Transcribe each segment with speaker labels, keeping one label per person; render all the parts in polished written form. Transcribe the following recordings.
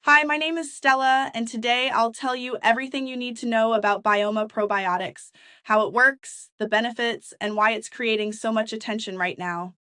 Speaker 1: Hi, my name is Stella, and today I'll tell you everything you need to know about Bioma Probiotics, how it works, the benefits, and why it's creating so much attention right now.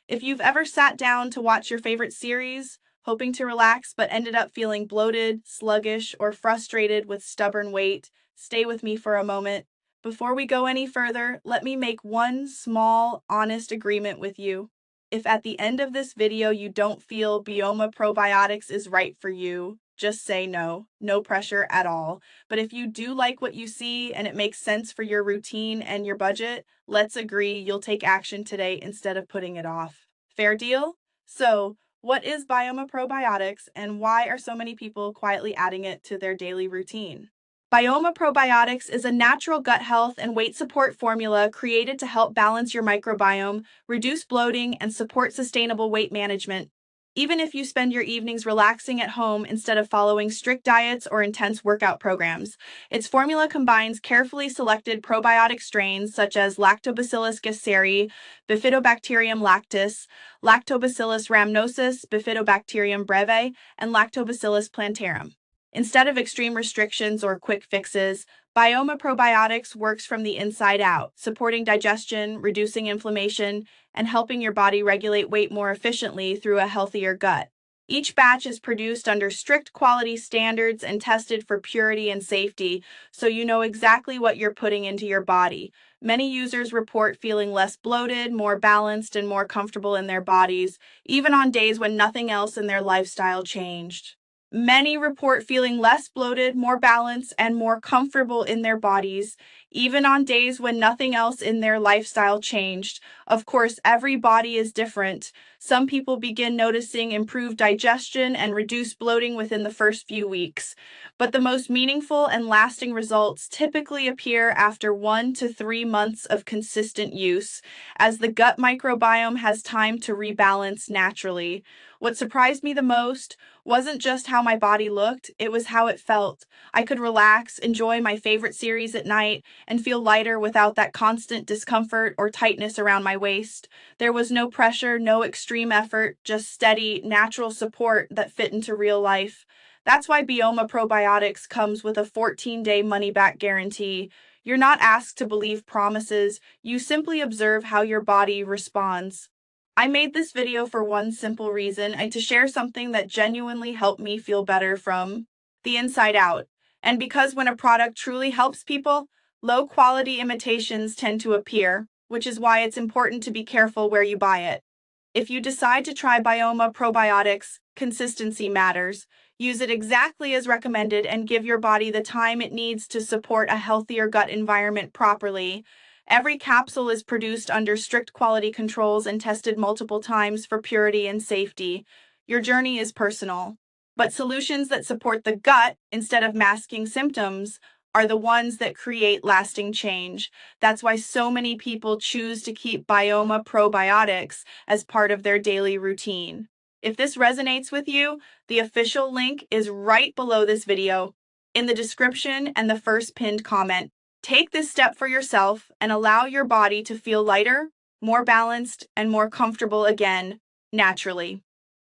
Speaker 1: If you've ever sat down to watch your favorite series, hoping to relax but ended up feeling bloated, sluggish, or frustrated with stubborn weight, stay with me for a moment. Before we go any further, let me make one small, honest agreement with you. If at the end of this video you don't feel Bioma Probiotics is right for you, just say no. No pressure at all. But if you do like what you see and it makes sense for your routine and your budget, let's agree you'll take action today instead of putting it off. Fair deal? So, what is Bioma Probiotics and why are so many people quietly adding it to their daily routine? Bioma Probiotics is a natural gut health and weight support formula created to help balance your microbiome, reduce bloating, and support sustainable weight management. Even if you spend your evenings relaxing at home instead of following strict diets or intense workout programs, its formula combines carefully selected probiotic strains such as Lactobacillus gasseri, Bifidobacterium lactis, Lactobacillus rhamnosus, Bifidobacterium breve, and Lactobacillus plantarum. Instead of extreme restrictions or quick fixes, Bioma Probiotics works from the inside out, supporting digestion, reducing inflammation, and helping your body regulate weight more efficiently through a healthier gut. Each batch is produced under strict quality standards and tested for purity and safety, so you know exactly what you're putting into your body. Many users report feeling less bloated, more balanced, and more comfortable in their bodies, even on days when nothing else in their lifestyle changed. Many report feeling less bloated, more balanced, and more comfortable in their bodies, even on days when nothing else in their lifestyle changed. Of course, every body is different. Some people begin noticing improved digestion and reduced bloating within the first few weeks, but the most meaningful and lasting results typically appear after 1 to 3 months of consistent use, as the gut microbiome has time to rebalance naturally. What surprised me the most wasn't just how my body looked, it was how it felt. I could relax, enjoy my favorite series at night, and feel lighter without that constant discomfort or tightness around my waist. There was no pressure, no extreme effort, just steady, natural support that fit into real life. That's why Bioma Probiotics comes with a 14-day money-back guarantee. You're not asked to believe promises, you simply observe how your body responds. I made this video for one simple reason and to share something that genuinely helped me feel better from the inside out. And because when a product truly helps people, low quality imitations tend to appear, which is why it's important to be careful where you buy it. If you decide to try Bioma Probiotics, consistency matters. Use it exactly as recommended and give your body the time it needs to support a healthier gut environment properly. Every capsule is produced under strict quality controls and tested multiple times for purity and safety. Your journey is personal, but solutions that support the gut instead of masking symptoms are the ones that create lasting change. That's why so many people choose to keep Bioma Probiotics as part of their daily routine. If this resonates with you, the official link is right below this video, in the description and the first pinned comment. Take this step for yourself and allow your body to feel lighter, more balanced, and more comfortable again, naturally.